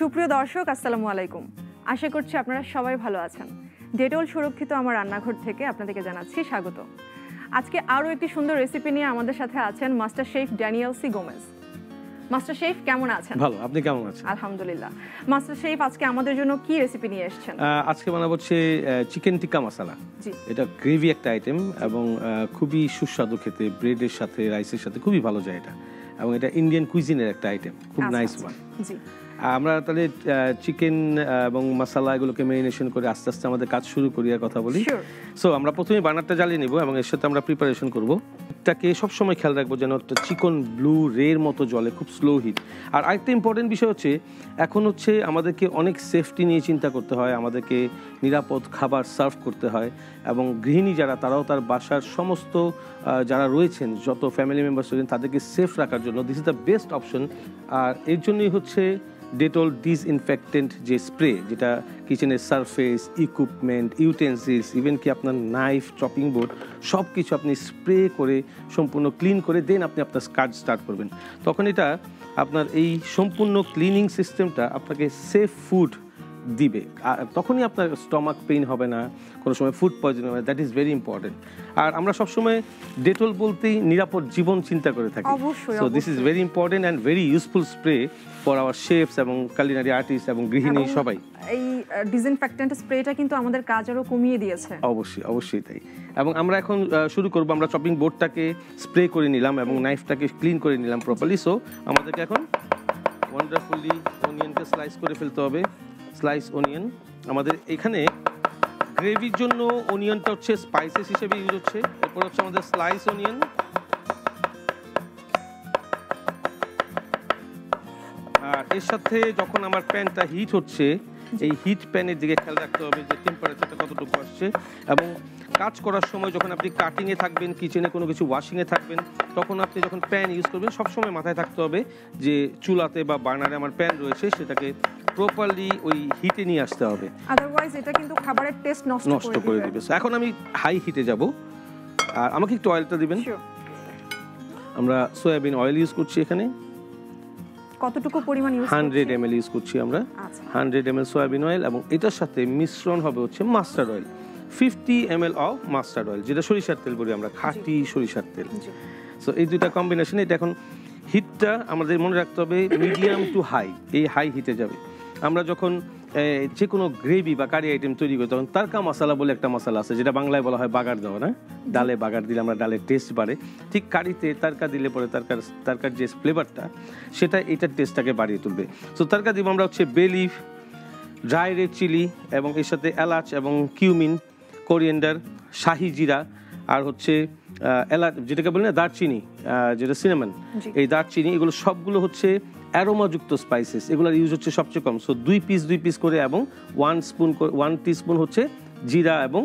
সুপ্রিয় দর্শক আসসালামু আলাইকুম। আশা করছি আপনারা সবাই ভালো আছেন। ডেটল সুরক্ষিত আমার রান্নাঘর থেকে আপনাদেরকে জানাচ্ছি স্বাগত। আজকে আরও একটি সুন্দর রেসিপি নিয়ে আমাদের সাথে আছেন master chef Daniel C Gomez. Master chef কেমন আছেন? ভালো, আপনি কেমন আছেন? আলহামদুলিল্লাহ। মাস্টার শেফ আজকে আমাদের জন্য কি রেসিপি নিয়ে এসেছেন? আজকে বানাবো হচ্ছে চিকেন টিক্কা মশলা। জি, এটা গ্রেভি একটা আইটেম এবং খুবই সুস্বাদু খেতে, ব্রেডের সাথে রাইসের সাথে খুবই ভালো যায় এটা, এবং এটা ইন্ডিয়ান কুইজিনের একটা আইটেম, খুব নাইস ওয়ান। জি, আমরা তাহলে চিকেন এবং মশলা এগুলোকে ম্যারিনেশন করে আস্তে আস্তে আমাদের কাজ শুরু করি আর কথা বলি। সো আমরা প্রথমে বানারটা জ্বালিয়ে নিব এবং এর সাথে আমরা প্রিপারেশন করব। এটাকে সবসময় খেয়াল রাখবো যেন একটা চিকন ব্লু রের মতো জলে, খুব স্লো হিট। আর আরেকটা ইম্পর্টেন্ট বিষয় হচ্ছে এখন হচ্ছে আমাদেরকে অনেক সেফটি নিয়ে চিন্তা করতে হয়, আমাদেরকে নিরাপদ খাবার সার্ভ করতে হয়, এবং গৃহিণী যারা তারাও তার বাসার সমস্ত যারা রয়েছেন, যত ফ্যামিলি মেম্বার্স রয়েছেন, তাদেরকে সেফ রাখার জন্য this is the best option. আর এর জন্যই হচ্ছে ডেটল ডিসইনফেক্টেন্ট যে স্প্রে, যেটা কিচেনের সারফেস, ইকুইপমেন্ট, ইউটেন্সিলস, ইভেন কি আপনার নাইফ, চপিং বোর্ড, সব কিছু আপনি স্প্রে করে সম্পূর্ণ ক্লিন করে দেন আপনি আপনার কাজ স্টার্ট করবেন। তখন এটা আপনার এই সম্পূর্ণ ক্লিনিং সিস্টেমটা আপনাকে সেফ ফুড দিবে, তখনই আপনার স্টমাক পেইন হবে না, কোনো সময় ফুড পয়জন হবে। That is very important. আর আমরা সবসময় ডেটল বলতেই নিরাপদ জীবন চিন্তা করে থাকি। So this is very important and very useful spray for our chefs এবং কালিনারি আর্টিস্ট এবং গৃহিণী সবাই। এই ডিসইনফেক্টেন্ট স্প্রেটা কিন্তু আমাদের কাজ আরো কমিয়ে দিয়েছে। অবশ্যই, অবশ্যই তাই। এবং আমরা এখন শুরু করব। আমরা চপিং বোর্ডটাকে স্প্রে করে নিলাম এবং নাইফটাকে ক্লিন করে নিলাম প্রপারলি। সো আমাদেরকে এখন ওয়ান্ডারফুলি অনিয়নকে স্লাইস করে ফেলতে হবে। স্লাইস অনিয়ন আমাদের এখানে গ্রেভির জন্য অনিয়নটা হচ্ছে স্পাইসেস হিসেবে ইউজ হচ্ছে। এরপর হচ্ছে আমাদের স্লাইস অনিয়ন, আর এর সাথে যখন আমার প্যানটা হিট হচ্ছে, এই হিট প্যানের দিকে খেয়াল রাখতে হবে যে টেম্পারেচারটা কতটুকু আসছে। এবং কাজ করার সময় যখন আপনি কাটিংয়ে থাকবেন, কিচেনে কোনো কিছু ওয়াশিংয়ে থাকবেন, তখন আপনি যখন প্যান ইউজ করবেন সবসময় মাথায় থাকতে হবে যে চুলাতে বা বার্নারে আমার প্যান রয়েছে, সেটাকে প্রপারলি ওই হিটে নিয়ে আসতে হবে, আদারওয়াইজ এটা কিন্তু খাবারের টেস্ট নষ্ট করে দিবে। এখন আমি হাই হিটে যাব। আর আমাকে একটু অয়েলটা দিবেন। আমরা সয়াবিন অয়েল ইউজ করছি এখানে। কতটুকু পরিমাণ ইউজ করছি? 100 ml ইউজ করছি আমরা। 100 ml সয়াবিন অয়েল, এবং এটার সাথে মিশ্রণ হবে হচ্ছে mustard oil, 50 ml of mustard oil, যেটা সরিষার তেল বলি আমরা, খাঁটি সরিষার তেল। সো এই দুইটা কম্বিনেশন। এটা এখন হিটটা আমাদের মনে রাখতে হবে মিডিয়াম টু হাই, এই হাই হিটে যাবে। আমরা যখন যে কোনো গ্রেভি বা কারি আইটেম তৈরি করি তখন তারকা মশলা বলে একটা মশলা আছে, যেটা বাংলায় বলা হয় বাগার দেওয়া, না? ডালে বাগার দিলে আমরা ডালের টেস্ট বাড়ে। ঠিক কারিতে তারকা দিলে পরে তারকার যে ফ্লেভারটা, সেটা এটার টেস্টটাকে বাড়িয়ে তুলবে। সো তারকা দিব আমরা হচ্ছে bay leaf, dry red chilli, এবং এর সাথে এলাচ এবং কিউমিন, কোরিয়েন্ডার, শাহি জিরা, আর হচ্ছে এলাচ যেটাকে বলি না দারচিনি, যেটা সিনামন, এই দারচিনি, এগুলো সবগুলো হচ্ছে অ্যারোমাযুক্ত স্পাইসেস। এগুলোর ইউজ হচ্ছে সবচেয়ে কম। সো 2 পিস করে, এবং 1 টিস্পুন হচ্ছে জিরা, এবং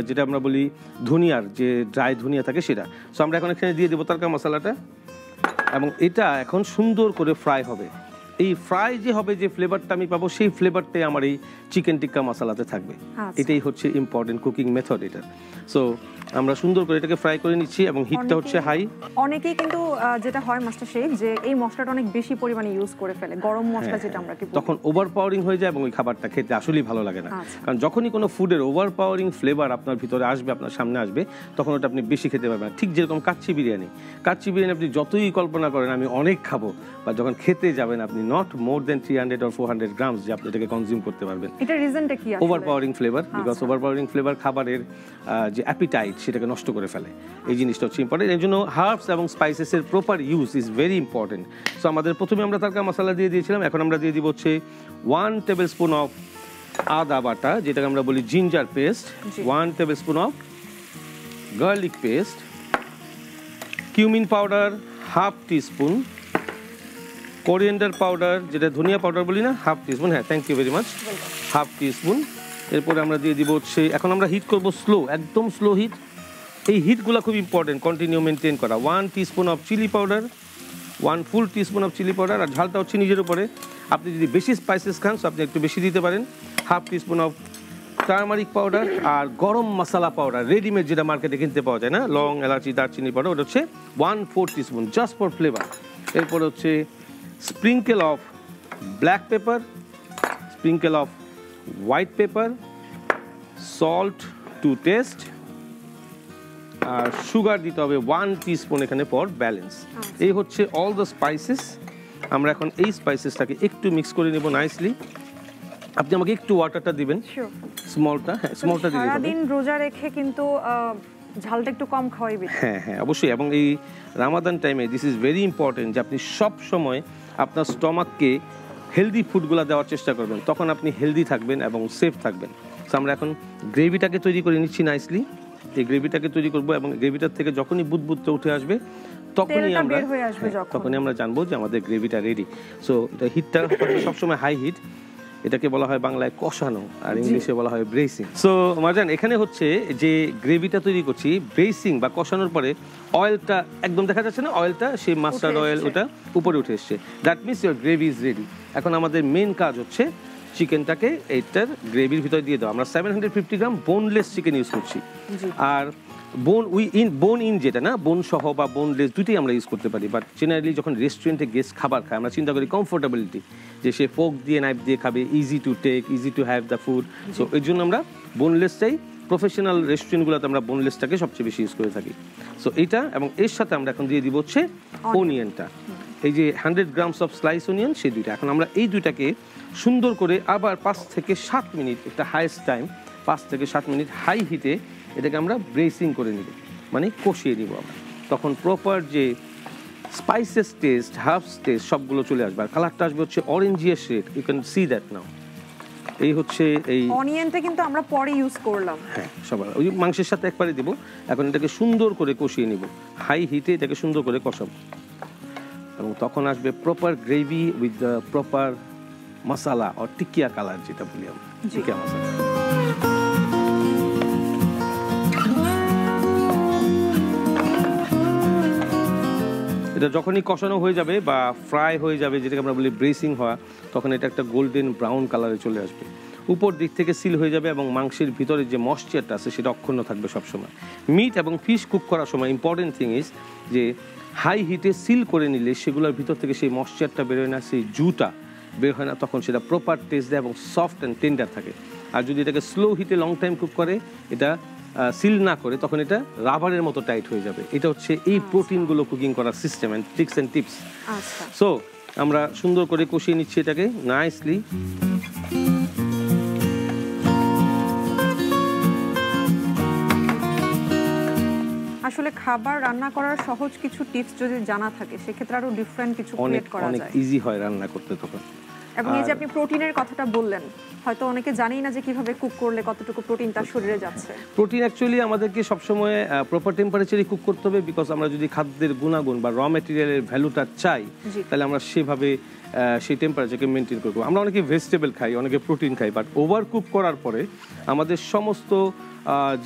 যেটা আমরা বলি ধনিয়ার যে ড্রাই ধনিয়া থাকে সেটা। সো আমরা এখন এখানে দিয়ে দেবো তরকা মশলাটা, এবং এটা এখন সুন্দর করে ফ্রাই হবে। এই ফ্রাই যে হবে, যে ফ্লেভারটা আমি পাবো, সেই ফ্লেভারটাই আমার এই চিকেন টিক্কা মশলাতে থাকবে। এটাই হচ্ছে ইম্পর্টেন্ট কুকিং মেথড এটা। সো আমরা সুন্দর করে এটাকে ফ্রাই করে নিচ্ছি, এবং হিটটা হচ্ছে হাই। অনেকেই কিন্তু যেটা হয় মাস্টার শেফ, যে এই মশলাটা অনেক বেশি পরিমাণে ইউজ করে ফেলে, গরম মশলা যেটা আমরা কি বলি, তখন ওভারপাওয়ারিং হয়ে যায় এবং ওই খাবারটা খেতে আসলেই ভালো লাগে না। কারণ যখনই কোনো ফুডের ওভারপাওয়ারিং ফ্লেভার আপনার ভিতরে আসবে, আপনার সামনে আসবে, তখন ওটা আপনি বেশি খেতে পারবেন না। ঠিক যেরকম কাচ্চি বিরিয়ানি আপনি যতই কল্পনা করেন আমি অনেক খাবো, বা যখন খেতে যাবেন আপনি not more than 300 or 400 grams যে আপনি এটাকে কনজিউম করতে পারবেন। এটা রিজনটা কি আসলে? ওভারপাওয়ারিং ফ্লেভার, বিকজ ওভারপাওয়ারিং ফ্লেভার খাবারের যে অ্যাপিটাইট সেটাকে নষ্ট করে ফেলে। এই জিনিসটা হচ্ছে ইম্পর্টেন্ট। এর জন্য হার্বস এবং স্পাইসেসের proper use is very important. So আমাদের প্রথমে আমরা তারকা মশলা দিয়ে দিয়েছিলাম, এখন আমরা দিয়ে দিব হচ্ছে 1 টেবিলস্পুন অফ আদা বাটা, যেটাকে আমরা বলি ginger paste, 1 tablespoon of garlic paste, cumin powder 1/2 teaspoon, coriander powder যেটা ধনিয়া পাউডার বলি না, 1/2 টিস্পুন। হ্যাঁ, thank you very much, 1/2 teaspoon. এরপরে আমরা দিয়ে দিব হচ্ছে, এখন আমরা হিট করব স্লো, একদম স্লো হিট। এই হিটগুলো খুব ইম্পর্টেন্ট, কন্টিনিউ মেনটেন করা। 1 teaspoon of chili powder, 1 full teaspoon of chili powder. আর ঝালটা হচ্ছে নিজের উপরে, আপনি যদি বেশি স্পাইসেস খান তো আপনি একটু বেশি দিতে পারেন। 1/2 টিস্পুন অফ টার্মারিক পাউডার, আর গরম মশলা পাউডার রেডিমেড যেটা মার্কেটে কিনতে পাওয়া যায়, না, লং, এলাচি, দারচিনি পাউডার, ওটা হচ্ছে 1/4 টিস্পুন জাস্ট ফর ফ্লেভার। এরপর হচ্ছে sprinkle of black pepper, sprinkle of white pepper, salt to taste, আর সুগার দিতে হবে 1 টিস্পুন এখানে ফর ব্যালেন্স। এই হচ্ছে অল দ্য স্পাইসেস। আমরা এখন এই স্পাইসেসটাকে একটু মিক্স করে নেব নাইসলি। আপনি আমাকে একটু ওয়াটারটা দিবেন, স্মলটা। হ্যাঁ, স্মলটা দিলে হবে। সারাদিন রোজা রেখে কিন্তু ঝালটা একটু কম খাওয়াই বেশি। হ্যাঁ হ্যাঁ, অবশ্যই। এবং এই রামাদান টাইমে দিস ইজ ভেরি ইম্পর্টেন্ট যে আপনি সব সময় আপনার স্টমাককে হেলদি ফুডগুলো দেওয়ার চেষ্টা করবেন, তখন আপনি হেলদি থাকবেন এবং সেফ থাকবেন। সো আমরা এখন গ্রেভিটাকে তৈরি করে নিচ্ছি নাইসলি। এই গ্রেভিটাকে তৈরি করব এবং গ্রেভিটার থেকে যখনই বুদবুদটা উঠে আসবে তখনই আমরা জানবো যে আমাদের গ্রেভিটা রেডি। সো এটা হিটটা সবসময় হাই হিট, এটাকে বলা হয় বাংলায় কষানো আর ইংলিশে বলা হয় ব্রেসিং। সো মারজান, এখানে হচ্ছে যে গ্রেভিটা তৈরি করছি, ব্রেসিং বা কষানোর পরে অয়েলটা একদম দেখা যাচ্ছে না, অয়েলটা সেই মাস্টার্ড অয়েল ওটা উপরে উঠে এসছে। That means your gravy is ready. এখন আমাদের মেন কাজ হচ্ছে চিকেনটাকে এইটার গ্রেভির ভিতরে দিয়ে দেওয়া। আমরা 750 গ্রাম বোনলেস চিকেন ইউজ করছি। আর বোন ইন যেটা না, বোন সহ বা বোনলেস দুটোই আমরা ইউজ করতে পারি। বাট জেনারেলি যখন রেস্টুরেন্টে গেস্ট খাবার খায় আমরা চিন্তা করি কমফোর্টেবিলিটি, যে সে ফোক দিয়ে নাইফ দিয়ে খাবে, easy to take, easy to have the food. So এর জন্য আমরা বোনলেসটাই, প্রফেশনাল রেস্টুরেন্টগুলোতে আমরা বোনলেসটাকে সবচেয়ে বেশি ইউজ করে থাকি। সো এইটা, এবং এর সাথে আমরা এখন দিয়ে দিব হচ্ছে অনিয়নটা। এই যে 100 গ্রামস অফ স্লাইস অনিয়ন, সেই দুইটা। এখন আমরা এই দুইটাকে সুন্দর করে আবার 5 থেকে 7 মিনিট, একটা হাইয়েস্ট টাইম 5 থেকে 7 মিনিট হাই হিটে এটাকে আমরা ব্রেসিং করে নিব, মানে কষিয়ে নিব আমরা। তখন প্রপার যে স্পাইসেস টেস্ট, হার্বস টেস্ট সবগুলো চলে আসবে। আর কালারটা আসবে হচ্ছে orangish red, you can see that now. এই হচ্ছে এই অনিয়নটা কিন্তু আমরা পরে ইউজ করলাম। হ্যাঁ, সবার ওই মাংসের সাথে একবারে দিব। এখন এটাকে সুন্দর করে কষিয়ে নিব, হাই হিটে এটাকে সুন্দর করে কষাবো, এবং তখন আসবে proper gravy with the proper masala আর টিকিয়া কালার, যেটা বলি আমরা টিকিয়া মশলা। এটা যখনই কষানো হয়ে যাবে বা ফ্রাই হয়ে যাবে, যেটাকে আমরা বলি ব্রেসিং হওয়া, তখন এটা একটা গোল্ডেন ব্রাউন কালারে চলে আসবে, উপর দিক থেকে সিল হয়ে যাবে এবং মাংসের ভিতরে যে ময়েশ্চারটা আছে সেটা অক্ষুণ্ণ থাকবে সবসময়। মিট এবং ফিশ কুক করার সময় ইম্পর্টেন্ট থিং ইজ যে হাই হিটে সিল করে নিলে সেগুলোর ভিতর থেকে সেই ময়েশ্চারটা বেরোয় না, সেই জুটা বের হয় না, তখন সেটা প্রপার টেস্ট দেয় এবং সফট অ্যান্ড টেন্ডার থাকে। আর যদি এটাকে স্লো হিটে লং টাইম কুক করে, এটা সিল না করে, তখন এটা রাবারের মতো টাইট হয়ে যাবে। এটা হচ্ছে এই প্রোটিনগুলো কুকিং করার system and tricks and tips. So আমরা সুন্দর করে কষিয়ে নিচ্ছি এটাকে নাইসলি। আসলে খাবার রান্না করার সহজ কিছু টিপস যদি জানা থাকে সেক্ষেত্রে আরো ডিফারেন্ট কিছু ক্রিয়েট করা যায়, অনেক ইজি হয় রান্না করতে তখন। এবং এই যে আপনি প্রোটিনের কথাটা বললেন, হয়তো অনেকে জানেই না যে কিভাবে কুক করলে কতটুকু প্রোটিন তার শরীরে যাচ্ছে। প্রোটিন অ্যাকচুয়ালি আমাদেরকে সবসময় প্রপার টেম্পারেচারে কুক করতে হবে, বিকজ আমরা যদি খাদ্যের গুণাগুণ বা র ম্যাটেরিয়ালের ভ্যালুটা চাই, তাহলে আমরা সেভাবে সেই টেম্পারেচারকে মেনটেন করবো। আমরা অনেকে ভেজিটেবল খাই, অনেকে প্রোটিন খাই, বাট ওভার কুক করার পরে আমাদের সমস্ত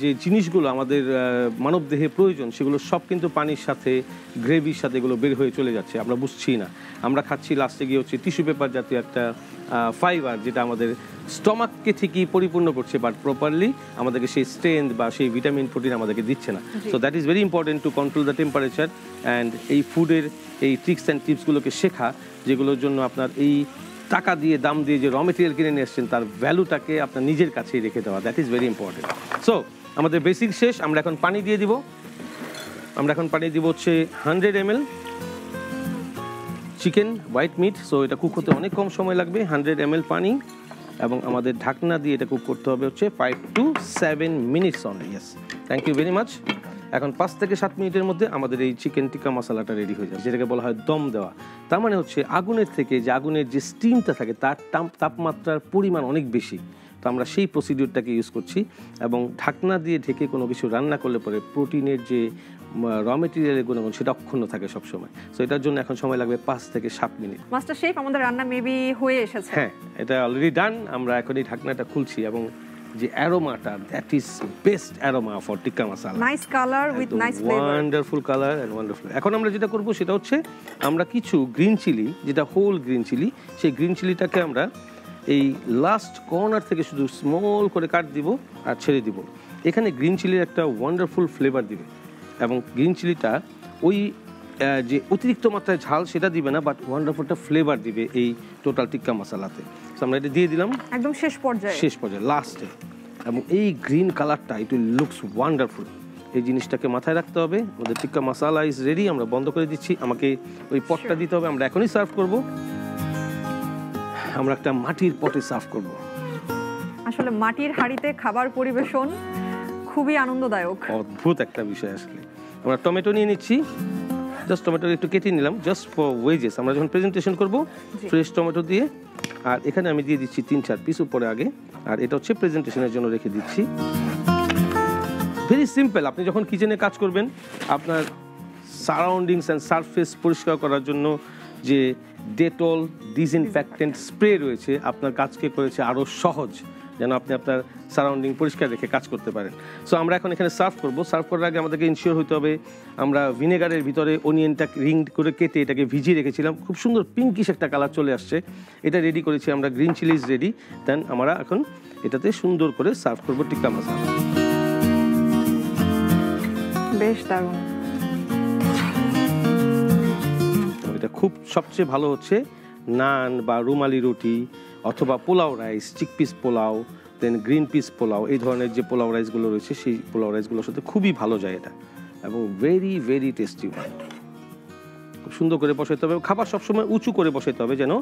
যে জিনিসগুলো আমাদের মানবদেহে প্রয়োজন সেগুলো সব কিন্তু পানির সাথে, গ্রেভির সাথে এগুলো বের হয়ে চলে যাচ্ছে, আমরা বুঝছি না। আমরা খাচ্ছি লাস্টে গিয়ে হচ্ছে টিস্যু পেপার জাতীয় একটা ফাইবার, যেটা আমাদের স্টমাককে ঠিকই পরিপূর্ণ করছে, বাট প্রপারলি আমাদেরকে সেই স্ট্রেংথ বা সেই ভিটামিন প্রোটিন আমাদেরকে দিচ্ছে না। So that is very important to control the temperature and এই ফুডের এই ট্রিক্স অ্যান্ড টিপসগুলোকে শেখা, যেগুলোর জন্য আপনার এই টাকা দিয়ে, দাম দিয়ে যে র মেটেরিয়াল কিনে নিয়ে আসছেন তার ভ্যালুটাকে আপনার নিজের কাছেই রেখে দেওয়া, that is very important. So আমাদের বেসিক শেষ, আমরা এখন পানি দিয়ে দিব। আমরা এখন পানি দিব হচ্ছে 100 ml chicken white meat. So এটা কুক হতে অনেক কম সময় লাগবে, 100 ml পানি, এবং আমাদের ঢাকনা দিয়ে এটা কুক করতে হবে হচ্ছে 5 to 7 minutes only. Yes, thank you very much. এখন 5 থেকে 7 মিনিটের মধ্যে আমাদের এই চিকেন টিক্কা মশলাটা রেডি হয়ে যাবে, যেটাকে বলা হয় দম দেওয়া। তার মানে হচ্ছে আগুনের থেকে যে আগুনের যে স্টিমটা থাকে তার তাপমাত্রার পরিমাণ অনেক বেশি। তো আমরা সেই প্রসিডিউরটাকে ইউজ করছি, এবং ঢাকনা দিয়ে ঢেকে কোনো কিছু রান্না করলে পরে প্রোটিনের যে র মেটেরিয়ালের গুণাগুণ সেটা অক্ষুণ্ণ থাকে সবসময়। সো এটার জন্য এখন সময় লাগবে 5 থেকে 7 মিনিট। মাস্টার শেফ, আমাদের রান্না মেবি হয়ে এসেছে। হ্যাঁ, এটা অলরেডি ডান। আমরা এখন এই ঢাকনাটা খুলছি, এবং যে অ্যারোমাটা, that is best aroma for tikka masala. Nice colour with nice flavour, wonderful colour and wonderful. এখন আমরা যেটা করব সেটা হচ্ছে আমরা কিছু গ্রিন চিলি, যেটা হোল গ্রিন চিলি, সেই গ্রিন চিলিটাকে আমরা এই লাস্ট কর্নার থেকে শুধু স্মল করে কাট দিব আর ছেড়ে দিব। এখানে গ্রিন চিলির একটা ওয়ান্ডারফুল ফ্লেভার দিবে, এবং গ্রিন চিলিটা ওই যে অতিরিক্ত মাত্রায় ঝাল সেটা দিবে না, বাট ওয়ান্ডারফুল একটা ফ্লেভার দিবে এই টোটাল টিক্কা মশালাতে। সো আমরা এটা দিয়ে দিলাম একদম শেষ পর্যায়ে লাস্টে। এবং এই গ্রিন কালারটা ইট উইল লুকস ওয়ান্ডারফুল। এই জিনিসটাকে মাথায় রাখতে হবে। আমাদের টিক্কা মশালা ইজ রেডি, আমরা বন্ধ করে দিচ্ছি। আমাকে ওই পটটা দিতে হবে, আমরা এখনই সার্ভ করব। আমরা একটা মাটির পটে সার্ভ করব। আসলে মাটির হাঁড়িতে খাবার পরিবেশন খুবই আনন্দদায়ক, অদ্ভুত একটা বিষয়। আসলে আমরা টমেটো নিয়ে নিচ্ছি, জাস্ট টমেটো একটু কেটে নিলাম জাস্ট ফর ওয়েজেস, আমরা যখন প্রেজেন্টেশন করব ফ্রেশ টমেটো দিয়ে। আর এখানে আমি দিয়ে দিচ্ছি 3-4 পিস উপরে আগে, আর এটা হচ্ছে প্রেজেন্টেশনের জন্য রেখে দিচ্ছি। Very simple. আপনি যখন কিচেনে কাজ করবেন, আপনার সারাউন্ডিংস অ্যান্ড সারফেস পরিষ্কার করার জন্য যে ডেটল ডিসইনফেক্টেন্ট স্প্রে রয়েছে, আপনার কাজকে করেছে আরও সহজ, যেন আপনি আপনার সারাউন্ডিং পরিষ্কার রেখে কাজ করতে পারেন। সো আমরা এখন এখানে সার্ভ করব। সার্ভ করার আগে আমাদেরকে ইনশিওর হতে হবে, আমরা ভিনেগারের ভিতরে অনিয়নটা রিং করে কেটে এটাকে ভিজিয়ে রেখেছিলাম, খুব সুন্দর পিঙ্কিশ একটা কালার চলে আসছে। এটা রেডি করেছি আমরা, গ্রিন চিলিজ রেডি। দেন আমরা এখন এটাতে সুন্দর করে সার্ভ করব টিক্কা মশালা। বেশ দারুণ। এটা খুব সবচেয়ে ভালো হচ্ছে নান বা রুমালি রুটি অথবা পোলাও রাইস, চিকপিস পোলাও, দেন গ্রিন পিস পোলাও, এই ধরনের যে পোলাও রাইসগুলো রয়েছে সেই পোলাও রাইসগুলোর সাথে খুবই ভালো যায় এটা, এবং ভেরি ভেরি টেস্টি হয়। খুব সুন্দর করে বসাইতে হবে। খাবার সবসময় উঁচু করে বসাইতে হবে, যেন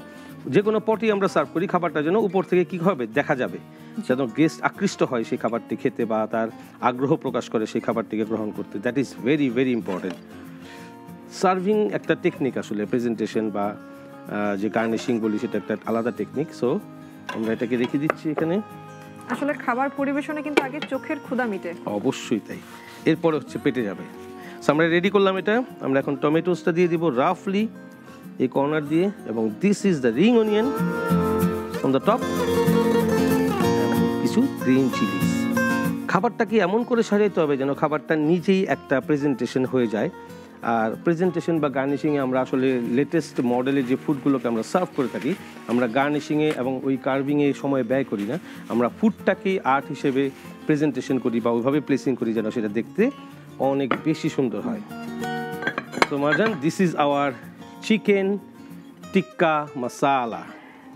যে কোনো পটে আমরা সার্ভ করি খাবারটা যেন উপর থেকে কী হবে দেখা যাবে, যেন গেস্ট আকৃষ্ট হয় সেই খাবারটি খেতে বা তার আগ্রহ প্রকাশ করে সেই খাবারটিকে গ্রহণ করতে। That is very very important. Serving একটা টেকনিক, আসলে প্রেজেন্টেশন বা যে গার্নিশিং বলি সেটা একটা আলাদা টেকনিক। সো আমরা এটাকে রেখে দিচ্ছি এখানে। আসলে খাবার পরিবেশনে কিন্তু আগে চোখের ক্ষুধা মিটে। অবশ্যই তাই, এরপরে হচ্ছে পেটে যাবে। সো আমরা রেডি করলাম এটা। আমরা এখন টমেটোসটা দিয়ে দিব রাফলি এই কর্নার দিয়ে, এবং this is the ring onion on the top, কিছু গ্রিন চিলিজ। খাবারটাকে এমন করে সাজাইতে হবে যেন খাবারটা নিজেই একটা প্রেজেন্টেশন হয়ে যায়। আর প্রেজেন্টেশন বা গার্নিশিংয়ে আমরা আসলে লেটেস্ট মডেলের যে ফুডগুলোকে আমরা সার্ভ করে থাকি, আমরা গার্নিশিংয়ে এবং ওই কার্ভিংয়ে সময় ব্যয় করি না, আমরা ফুডটাকে আর্ট হিসেবে প্রেজেন্টেশন করি বা ওইভাবে প্লেসিং করি যেন সেটা দেখতে অনেক বেশি সুন্দর হয়। তো Marjan, this is our chicken tikka masala.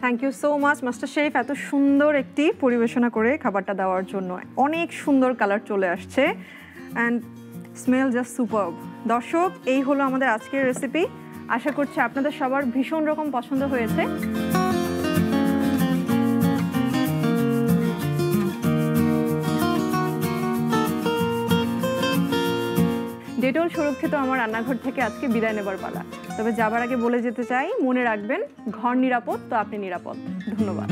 Thank you so much master chef, এত সুন্দর একটি পরিবেশনা করে খাবারটা দেওয়ার জন্য। অনেক সুন্দর কালার চলে আসছে অ্যান্ড স্মেল জাস্ট সুপারব। দর্শক, এই হলো আমাদের আজকের রেসিপি। আশা করছি আপনাদের সবার ভীষণ রকম পছন্দ হয়েছে। ডেটল সুরক্ষিত আমার রান্নাঘর থেকে আজকে বিদায় নেবার পালা। তবে যাবার আগে বলে যেতে চাই, মনে রাখবেন ঘর নিরাপদ তো আপনি নিরাপদ। ধন্যবাদ।